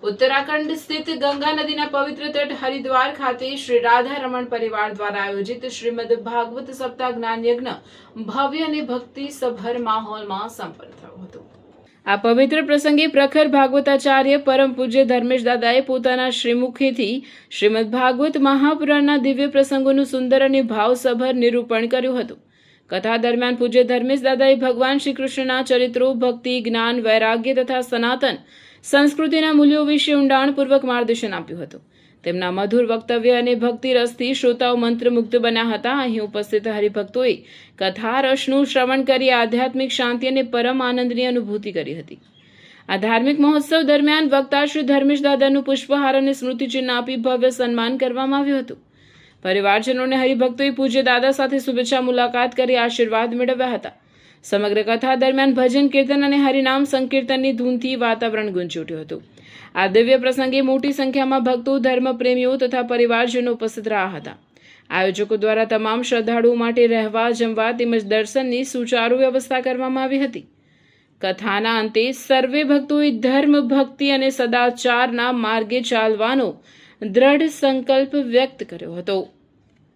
उत्तराखंड स्थित गंगा नदीના પવિત્ર તટ હરિદ્વાર ખાતે શ્રી રાધા રમણ પરિવાર દ્વારા આયોજિત શ્રીમદ ભાગવત સપ્તાહ જ્ઞાન યજ્ઞ ભવ્ય અને ભક્તિ સભર માહોલમાં સંપન્ન થયો હતો। આ પવિત્ર પ્રસંગે પ્રખર ભાગવતાચાર્ય પરમ પૂજ્ય ધર્મેશ દાદાએ પોતાના શ્રીમુખેથી શ્રીમદ ભાગવત મહાપુરાણના દિવ્ય પ્રસંગોનું સુંદર અને ભાવસભર નિરૂપણ કર્યું હતું। કથા દરમિયાન પૂજ્ય ધર્મેશ દાદાએ ભગવાન શ્રી કૃષ્ણના ચરિત્રો, ભક્તિ, જ્ઞાન, વૈરાગ્ય તથા સનાતન સંસ્કૃતિના મૂલ્યો વિશે ઊંડાણપૂર્વક માર્ગદર્શન આપ્યું હતું। તેમના મધુર વક્તવ્ય અને ભક્તિ રસથી શ્રોતાઓ મંત્રમુગ્ધ બન્યા હતા। અહીં ઉપસ્થિત હરિભક્તોએ કથા રસનું શ્રવણ કરી આધ્યાત્મિક શાંતિ અને પરમ આનંદની અનુભૂતિ કરી હતી। આ ધાર્મિક મહોત્સવ દરમિયાન વક્તા શ્રી ધર્મેશ દાદાનું પુષ્પહાર અને સ્મૃતિચિહ્ન આપી ભવ્ય સન્માન કરવામાં આવ્યું હતું। પરિવારજનોને હરિભક્તોએ પૂજ્ય દાદા સાથે શુભેચ્છા મુલાકાત કરી આશીર્વાદ મેળવ્યા હતા। સમગ્ર કથા દરમિયાન ભજન, કીર્તન અને હરિનામ સંકીર્તનની ધૂનથી વાતાવરણ ગુંજી ઉઠ્યું હતું। આ દિવ્ય પ્રસંગે મોટી સંખ્યામાં ભક્તો, ધર્મપ્રેમીઓ તથા પરિવારજનો ઉપસ્થિત રહ્યા હતા। આયોજકો દ્વારા તમામ શ્રદ્ધાળુઓ માટે રહેવા, જમવા તેમજ દર્શનની સુચારુ વ્યવસ્થા કરવામાં આવી હતી। કથાના અંતે સર્વે ભક્તોએ ધર્મ, ભક્તિ અને સદાચારના માર્ગે ચાલવાનો દ્રઢ સંકલ્પ વ્યક્ત કર્યો હતો।